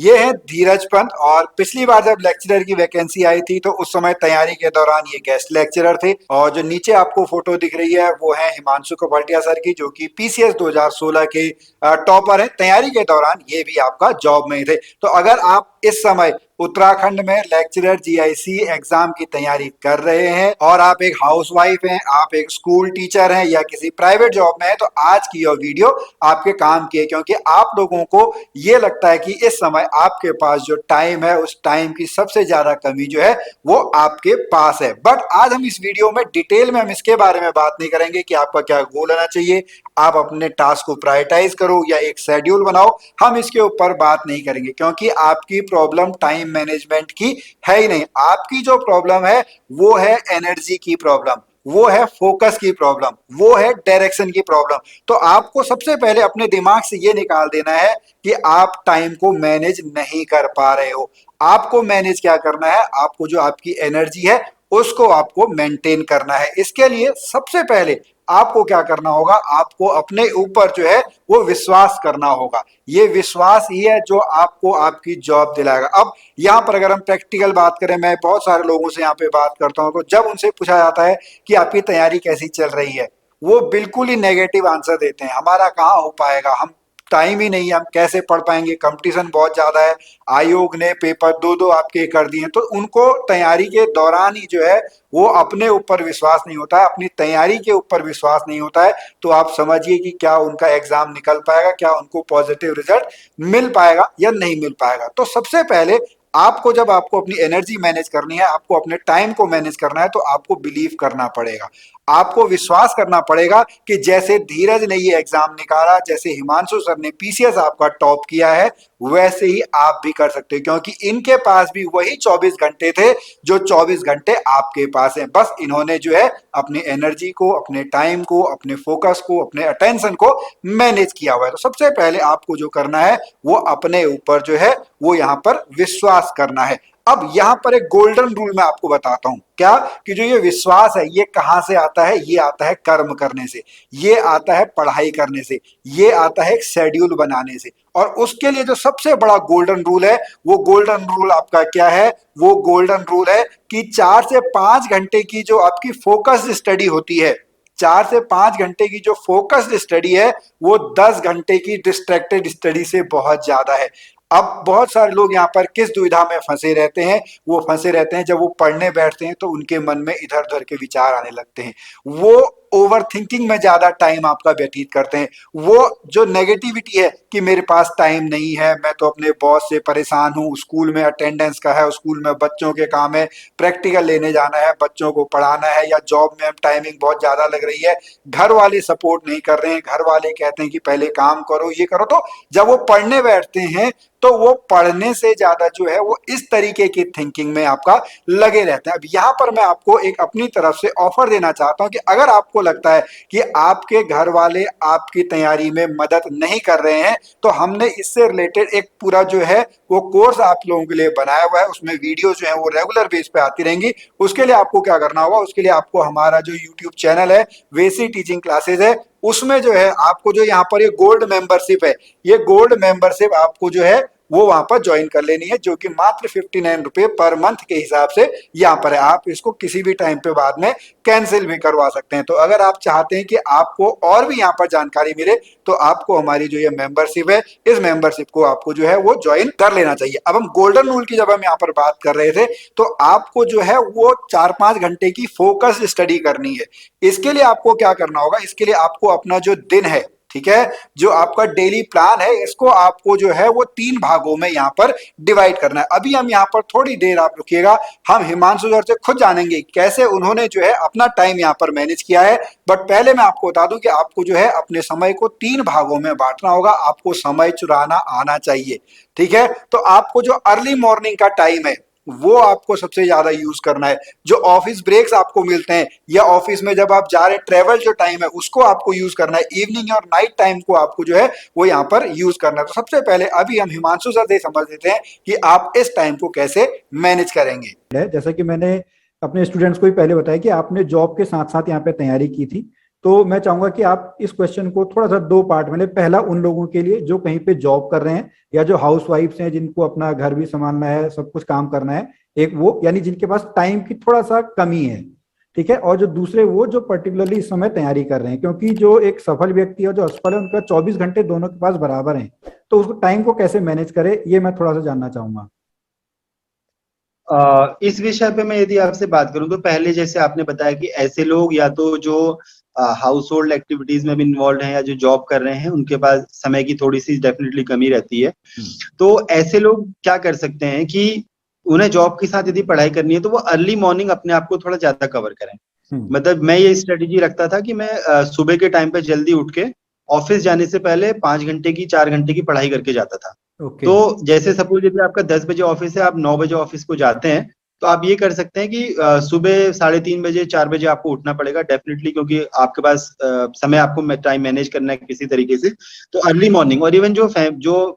ये है धीरज पंत। और पिछली बार जब लेक्चरर की वैकेंसी आई थी तो उस समय तैयारी के दौरान ये गेस्ट लेक्चरर थे। और जो नीचे आपको फोटो दिख रही है वो है हिमांशु कपड़िया सर की, जो कि पीसीएस 2016 के टॉपर है। तैयारी के दौरान ये भी आपका जॉब में ही थे। तो अगर आप इस समय उत्तराखंड में लेक्चरर जीआईसी एग्जाम की तैयारी कर रहे हैं और आप एक हाउसवाइफ हैं, आप एक स्कूल टीचर हैं या किसी प्राइवेट जॉब में हैं, तो आज की यह वीडियो आपके काम की है। क्योंकि आप लोगों को ये लगता है कि इस समय आपके पास जो टाइम है उस टाइम की सबसे ज्यादा कमी जो है वो आपके पास है। बट आज हम इस वीडियो में डिटेल में हम इसके बारे में बात नहीं करेंगे कि आपका क्या गोल होना चाहिए, आप अपने टास्क को प्रायोरिटाइज करो या एक शेड्यूल बनाओ। हम इसके ऊपर बात नहीं करेंगे क्योंकि आपकी प्रॉब्लम टाइम मैनेजमेंट की है ही नहीं। आपकी जो प्रॉब्लम है वो है एनर्जी की प्रॉब्लम, वो है फोकस की प्रॉब्लम, वो है डायरेक्शन की प्रॉब्लम। तो आपको सबसे पहले अपने दिमाग से ये निकाल देना है कि आप टाइम को मैनेज नहीं कर पा रहे हो। आपको मैनेज क्या करना है, आपको जो आपकी एनर्जी है उसको आपको मेंटेन करना है। इसके लिए सबसे पहले आपको क्या करना होगा, आपको अपने ऊपर जो है वो विश्वास करना होगा। ये विश्वास ही है जो आपको आपकी जॉब दिलाएगा। अब यहाँ पर अगर हम प्रैक्टिकल बात करें, मैं बहुत सारे लोगों से यहाँ पे बात करता हूँ, तो जब उनसे पूछा जाता है कि आपकी तैयारी कैसी चल रही है, वो बिल्कुल ही नेगेटिव आंसर देते हैं। हमारा कहाँ हो पाएगा, हम टाइम ही नहीं है, हम कैसे पढ़ पाएंगे, कंपटीशन बहुत ज्यादा है, आयोग ने पेपर दो दो आपके कर दिए। तो उनको तैयारी के दौरान ही जो है वो अपने ऊपर विश्वास नहीं होता है, अपनी तैयारी के ऊपर विश्वास नहीं होता है। तो आप समझिए कि क्या उनका एग्जाम निकल पाएगा, क्या उनको पॉजिटिव रिजल्ट मिल पाएगा या नहीं मिल पाएगा। तो सबसे पहले आपको, जब आपको अपनी एनर्जी मैनेज करनी है, आपको अपने टाइम को मैनेज करना है, तो आपको बिलीव करना पड़ेगा, आपको विश्वास करना पड़ेगा कि जैसे धीरज ने ये एग्जाम निकाला, जैसे हिमांशु सर ने पीसीएस आपका टॉप किया है, वैसे ही आप भी कर सकते हो। क्योंकि इनके पास भी वही 24 घंटे थे जो 24 घंटे आपके पास हैं। बस इन्होंने जो है अपनी एनर्जी को, अपने टाइम को, अपने फोकस को, अपने अटेंशन को मैनेज किया हुआ है। तो सबसे पहले आपको जो करना है वो अपने ऊपर जो है वो यहाँ पर विश्वास करना है। अब यहाँ पर एक गोल्डन रूल मैं आपको बताता हूं, क्या कि जो ये विश्वास है ये कहां से आता है, ये आता है कर्म करने से, ये आता है पढ़ाई करने से, ये आता है एक शेड्यूल बनाने से। और उसके लिए जो सबसे बड़ा गोल्डन रूल है, वो गोल्डन रूल आपका क्या है, वो गोल्डन रूल है कि 4 से 5 घंटे की जो आपकी फोकस्ड स्टडी होती है, 4 से 5 घंटे की जो फोकस्ड स्टडी है, वो 10 घंटे की डिस्ट्रैक्टेड स्टडी से बहुत ज्यादा है। अब बहुत सारे लोग यहाँ पर किस दुविधा में फंसे रहते हैं, वो फंसे रहते हैं जब वो पढ़ने बैठते हैं तो उनके मन में इधर उधर के विचार आने लगते हैं, वो ओवर थिंकिंग में ज्यादा टाइम आपका व्यतीत करते हैं। वो जो नेगेटिविटी है कि मेरे पास टाइम नहीं है, मैं तो अपने बॉस से परेशान हूँ, स्कूल में अटेंडेंस का है, स्कूल में बच्चों के काम है, प्रैक्टिकल लेने जाना है, बच्चों को पढ़ाना है, या जॉब में टाइमिंग बहुत ज्यादा लग रही है, घर वाले सपोर्ट नहीं कर रहे हैं, घर वाले कहते हैं कि पहले काम करो, ये करो। तो जब वो पढ़ने बैठते हैं तो वो पढ़ने से ज्यादा जो है वो इस तरीके की थिंकिंग में आपका लगे रहते हैं। अब यहाँ पर मैं आपको एक अपनी तरफ से ऑफर देना चाहता हूँ कि अगर आपको लगता है कि आपके घर वाले आपकी तैयारी में मदद नहीं कर रहे हैं, तो हमने इससे रिलेटेड एक पूरा जो है वो कोर्स आप लोगों के लिए बनाया हुआ है। उसमें वीडियो जो है वो रेगुलर बेस पे आती रहेंगी। उसके लिए आपको क्या करना होगा, उसके लिए आपको हमारा जो यूट्यूब चैनल है वेसी टीचिंग क्लासेज है, उसमें जो है आपको जो यहाँ पर ये गोल्ड मेंबरशिप है, ये गोल्ड मेंबरशिप आपको जो है वो वहां पर ज्वाइन कर लेनी है, जो कि मात्र 59 रुपए पर मंथ के हिसाब से यहाँ पर है। आप इसको किसी भी टाइम पे बाद में कैंसिल भी करवा सकते हैं। तो अगर आप चाहते हैं कि आपको और भी यहाँ पर जानकारी मिले, तो आपको हमारी जो ये मेंबरशिप है, इस मेंबरशिप को आपको जो है वो ज्वाइन कर लेना चाहिए। अब हम गोल्डन रूल की जब हम यहाँ पर बात कर रहे थे, तो आपको जो है वो 4-5 घंटे की फोकस स्टडी करनी है। इसके लिए आपको क्या करना होगा, इसके लिए आपको अपना जो दिन है, ठीक है, जो आपका डेली प्लान है, इसको आपको जो है वो 3 भागों में यहाँ पर डिवाइड करना है। अभी हम यहाँ पर थोड़ी देर आप रुकिएगा, हम हिमांशु सर से खुद जानेंगे कैसे उन्होंने जो है अपना टाइम यहाँ पर मैनेज किया है। बट पहले मैं आपको बता दूं कि आपको जो है अपने समय को 3 भागों में बांटना होगा। आपको समय चुराना आना चाहिए, ठीक है। तो आपको जो अर्ली मॉर्निंग का टाइम है वो आपको सबसे ज्यादा यूज करना है। जो ऑफिस ब्रेक्स आपको मिलते हैं या ऑफिस में जब आप जा रहे हैं, ट्रेवल जो टाइम है उसको आपको यूज करना है। इवनिंग और नाइट टाइम को आपको जो है वो यहाँ पर यूज करना है। तो सबसे पहले अभी हम हिमांशु सर से समझ लेते हैं कि आप इस टाइम को कैसे मैनेज करेंगे। है जैसा कि मैंने अपने स्टूडेंट्स को भी पहले बताया कि आपने जॉब के साथ साथ यहाँ पे तैयारी की थी, तो मैं चाहूंगा कि आप इस क्वेश्चन को थोड़ा सा दो पार्ट में, पहला उन लोगों के लिए जो कहीं पे जॉब कर रहे हैं या जो हाउस वाइफ्स हैं जिनको अपना घर भी संभालना है, सब कुछ काम करना है, एक वो यानी जिनके पास टाइम की थोड़ा सा कमी है, ठीक है। और जो दूसरे वो जो पर्टिकुलरली इस समय तैयारी कर रहे हैं, क्योंकि जो एक सफल व्यक्ति है और जो असफल है उनका 24 घंटे दोनों के पास बराबर हैं, तो उसको टाइम को कैसे मैनेज करे ये मैं थोड़ा सा जानना चाहूंगा। इस विषय पे मैं यदि आपसे बात करूं तो पहले जैसे आपने बताया कि ऐसे लोग या तो जो हाउस होल्ड एक्टिविटीज में भी इन्वॉल्व हैं या जो जॉब कर रहे हैं उनके पास समय की थोड़ी सी डेफिनेटली कमी रहती है। तो ऐसे लोग क्या कर सकते हैं कि उन्हें जॉब के साथ यदि पढ़ाई करनी है तो वो अर्ली मॉर्निंग अपने आप को थोड़ा ज्यादा कवर करें। हम्म। मतलब मैं ये स्ट्रेटेजी रखता था कि मैं सुबह के टाइम पे जल्दी उठ के ऑफिस जाने से पहले 5 घंटे की 4 घंटे की पढ़ाई करके जाता था। ओके। तो जैसे सपोज यदि आपका 10 बजे ऑफिस है, आप 9 बजे ऑफिस को जाते हैं, तो आप ये कर सकते हैं कि सुबह 3:30 बजे 4 बजे आपको उठना पड़ेगा डेफिनेटली, क्योंकि आपके पास समय, आपको टाइम मैनेज करना है किसी तरीके से। तो अर्ली मॉर्निंग, और इवन जो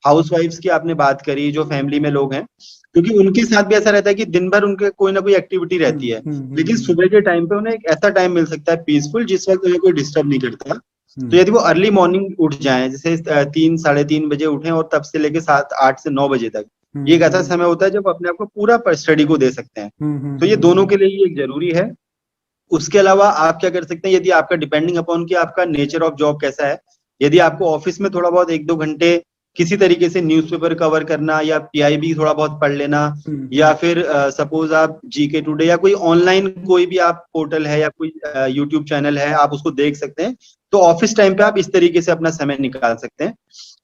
हाउस वाइफ्स की आपने बात करी, जो फैमिली में लोग हैं, क्योंकि उनके साथ भी ऐसा रहता है कि दिन भर उनके कोई ना कोई एक्टिविटी रहती है, लेकिन सुबह के टाइम पे उन्हें एक ऐसा टाइम मिल सकता है पीसफुल जिस वक्त उन्हें कोई डिस्टर्ब नहीं करता। तो यदि वो अर्ली मॉर्निंग उठ जाएं, जैसे 3 साढ़े 3 बजे उठें और तब से लेके 7 8 से 9 बजे तक, ये एक ऐसा समय होता है जब अपने आप को पूरा स्टडी को दे सकते हैं। तो ये दोनों के लिए ये एक जरूरी है। उसके अलावा आप क्या कर सकते हैं, यदि आपका डिपेंडिंग अपॉन कि आपका नेचर ऑफ जॉब कैसा है, यदि आपको ऑफिस में थोड़ा बहुत 1 2 घंटे किसी तरीके से न्यूज़पेपर कवर करना या पीआईबी थोड़ा बहुत पढ़ लेना, या फिर सपोज आप जीके टुडे या कोई ऑनलाइन कोई भी आप पोर्टल है या कोई यूट्यूब चैनल है, आप उसको देख सकते हैं। तो ऑफिस टाइम पे आप इस तरीके से अपना समय निकाल सकते हैं।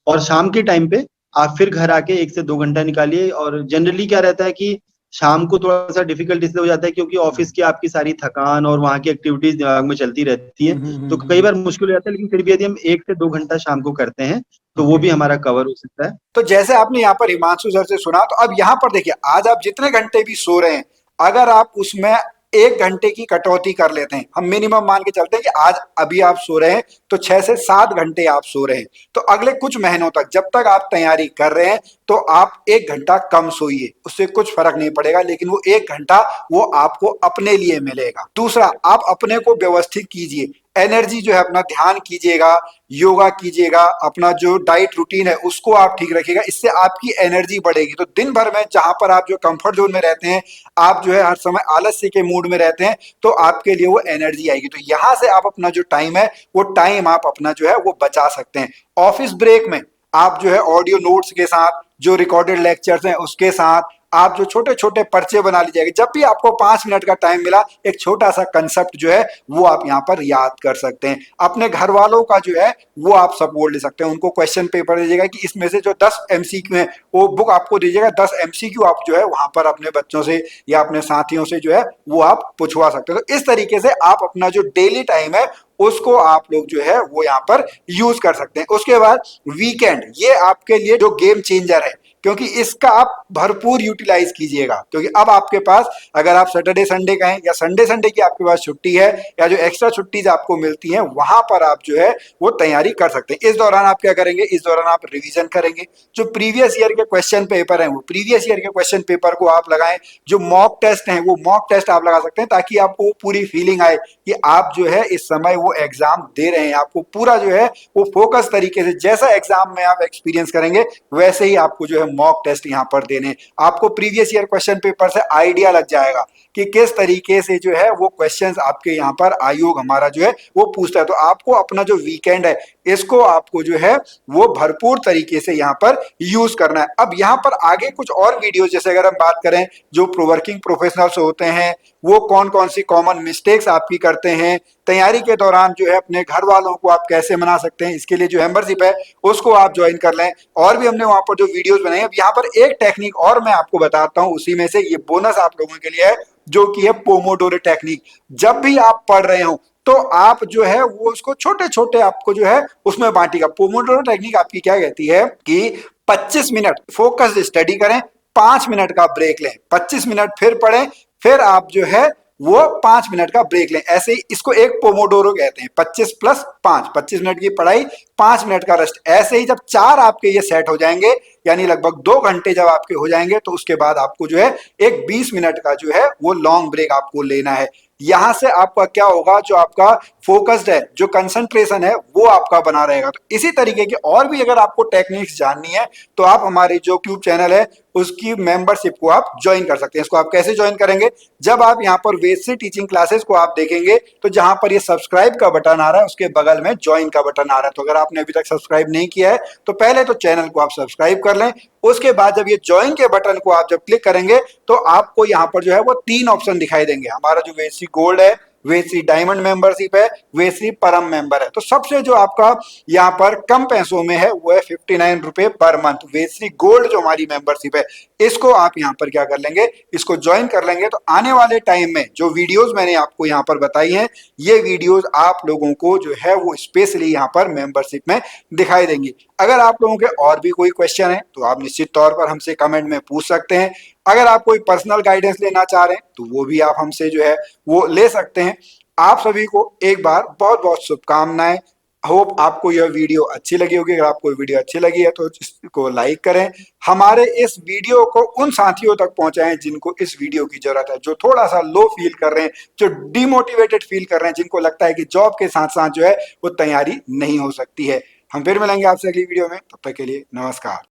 और शाम के टाइम पे आप फिर घर आके 1 से 2 घंटा निकालिए। और जनरली क्या रहता है कि शाम को थोड़ा सा डिफिकल्ट इसलिए हो जाता है क्योंकि ऑफिस की आपकी सारी थकान और वहाँ की एक्टिविटीज दिमाग में चलती रहती है, तो कई बार मुश्किल हो जाता है। लेकिन फिर भी यदि हम 1 से 2 घंटा शाम को करते हैं तो वो भी हमारा कवर हो सकता है। तो जैसे आपने यहाँ पर हिमांशु सर से सुना, तो अब यहाँ पर देखिए, आज आप जितने घंटे भी सो रहे हैं, अगर आप उसमें 1 घंटे की कटौती कर लेते हैं, हम मिनिमम मान के चलते हैं कि आज अभी आप सो रहे हैं तो 6 से 7 घंटे आप सो रहे हैं, तो अगले कुछ महीनों तक जब तक आप तैयारी कर रहे हैं तो आप 1 घंटा कम सोइए, उससे कुछ फर्क नहीं पड़ेगा, लेकिन वो 1 घंटा वो आपको अपने लिए मिलेगा। दूसरा, आप अपने को व्यवस्थित कीजिए, एनर्जी जो है अपना ध्यान कीजिएगा, योगा कीजिएगा, अपना जो डाइट रूटीन है उसको आप ठीक रखिएगा, इससे आपकी एनर्जी बढ़ेगी। तो दिन भर में जहां पर आप जो कंफर्ट जोन में रहते हैं, आप जो है हर समय आलस्य के मूड में रहते हैं, तो आपके लिए वो एनर्जी आएगी। तो यहां से आप अपना जो टाइम है वो टाइम आप अपना जो है वो बचा सकते हैं। ऑफिस ब्रेक में आप जो है ऑडियो नोट्स के साथ, जो रिकॉर्डेड लेक्चर्स हैं उसके साथ, आप जो छोटे छोटे पर्चे बना लीजिएगा, जब भी आपको 5 मिनट का टाइम मिला एक छोटा सा कंसेप्ट जो है वो आप यहाँ पर याद कर सकते हैं। अपने घर वालों का जो है वो आप सपोर्ट ले सकते हैं, उनको क्वेश्चन पेपर दीजिएगा कि इसमें से जो 10 MCQ है वो बुक आपको दीजिएगा, 10 MCQ आप जो है वहां पर अपने बच्चों से या अपने साथियों से जो है वो आप पूछवा सकते हो। तो इस तरीके से आप अपना जो डेली टाइम है उसको आप लोग जो है वो यहाँ पर यूज कर सकते हैं। उसके बाद वीकेंड, ये आपके लिए जो गेम चेंजर है, क्योंकि इसका आप भरपूर यूटिलाइज कीजिएगा, क्योंकि अब आपके पास, अगर आप सैटरडे संडे का है या संडे संडे की आपके पास छुट्टी है या जो एक्स्ट्रा छुट्टीज आपको मिलती हैं, वहां पर आप जो है वो तैयारी कर सकते हैं। इस दौरान आप क्या करेंगे, इस दौरान आप रिवीजन करेंगे, जो प्रीवियस ईयर के क्वेश्चन पेपर हैं वो प्रीवियस ईयर के क्वेश्चन पेपर को आप लगाएं, जो मॉक टेस्ट हैं वो मॉक टेस्ट आप लगा सकते हैं, ताकि आपको पूरी फीलिंग आए कि आप जो है इस समय वो एग्जाम दे रहे हैं। आपको पूरा जो है वो फोकस तरीके से, जैसा एग्जाम में आप एक्सपीरियंस करेंगे वैसे ही आपको जो है मॉक टेस्ट यहाँ पर देने। आपको प्रीवियस ईयर क्वेश्चन पेपर से आइडिया लग जाएगा कि किस तरीके से जो है वो क्वेश्चंस आपके यहाँ पर आयोग हमारा जो है वो पूछता है। तो आपको अपना जो वीकेंड है इसको आपको जो है वो भरपूर तरीके से यहाँ पर यूज करना है। अब यहाँ पर आगे कुछ और वीडियो, जैसे अगर हम बात करें जो वर्किंग प्रोफेशनल्स होते हैं वो कौन कौन सी कॉमन मिस्टेक्स आपकी करते हैं, तैयारी के दौरान जो है अपने घर वालों को आप कैसे मना सकते हैं, इसके लिए जो मेंबरशिप है उसको आप ज्वाइन कर लें। और भी हमने वहां पर जो वीडियोस बनाए। अब यहाँ पर एक टेक्निक और मैं आपको बताता हूँ, उसी में से ये बोनस आप लोगों के लिए है, जो कि है पोमोडोरो टेक्निक। जब भी आप पढ़ रहे हो तो आप जो है वो उसको छोटे छोटे आपको जो है उसमें बांटिएगा। पोमोडोरो टेक्निक आपकी क्या कहती है कि 25 मिनट फोकस्ड स्टडी करें, 5 मिनट का ब्रेक लें, 25 मिनट फिर पढ़ें, फिर आप जो है वो 5 मिनट का ब्रेक लें। ऐसे ही इसको एक पोमोडोरो कहते हैं, 25 + 5, 25 मिनट की पढ़ाई, 5 मिनट का रेस्ट। ऐसे ही जब 4 आपके ये सेट हो जाएंगे, यानी लगभग 2 घंटे जब आपके हो जाएंगे तो उसके बाद आपको जो है एक 20 मिनट का जो है वो लॉन्ग ब्रेक आपको लेना है। यहां से आपका क्या होगा, जो आपका फोकस्ड है, जो कंसंट्रेशन है, वो आपका बना रहेगा। तो इसी तरीके की और भी अगर आपको टेक्निक्स जाननी है तो आप हमारे जो ट्यूब चैनल है उसकी मेंबरशिप को आप ज्वाइन कर सकते हैं। इसको आप कैसे ज्वाइन करेंगे, जब आप यहाँ पर वेदश्री टीचिंग क्लासेस को आप देखेंगे तो जहां पर ये सब्सक्राइब का बटन आ रहा है उसके बगल में ज्वाइन का बटन आ रहा है। तो अगर आपने अभी तक सब्सक्राइब नहीं किया है तो पहले तो चैनल को आप सब्सक्राइब कर लें। उसके बाद जब ये ज्वाइन के बटन को आप जब क्लिक करेंगे तो आपको यहाँ पर जो है वो 3 ऑप्शन दिखाई देंगे। हमारा जो वेदश्री गोल्ड है, वेदश्री डायमंड मेंबरशिप है, वेदश्री परम मेंबर है। तो सबसे जो आपका यहाँ पर कम पैसों में है वो है 59 रुपए पर मंथ। वेदश्री गोल्ड जो हमारी मेंबरशिप है इसको आप यहाँ पर क्या कर लेंगे, इसको ज्वाइन कर लेंगे तो आने वाले टाइम में जो वीडियोस मैंने आपको यहाँ पर बताई हैं ये वीडियोस आप लोगों को जो है वो स्पेशली यहाँ पर मेंबरशिप में दिखाई देंगी। अगर आप लोगों के और भी कोई क्वेश्चन है तो आप निश्चित तौर पर हमसे कमेंट में पूछ सकते हैं। अगर आप कोई पर्सनल गाइडेंस लेना चाह रहे हैं तो वो भी आप हमसे जो है वो ले सकते हैं। आप सभी को एक बार बहुत बहुत शुभकामनाएं। होप आपको यह वीडियो अच्छी लगी होगी। अगर आपको वीडियो अच्छी लगी है तो इसको लाइक करें। हमारे इस वीडियो को उन साथियों तक पहुंचाएं जिनको इस वीडियो की जरूरत है, जो थोड़ा सा लो फील कर रहे हैं, जो डिमोटिवेटेड फील कर रहे हैं, जिनको लगता है कि जॉब के साथ साथ जो है वो तैयारी नहीं हो सकती है। हम फिर मिलेंगे आपसे अगली वीडियो में, तब तक के लिए नमस्कार।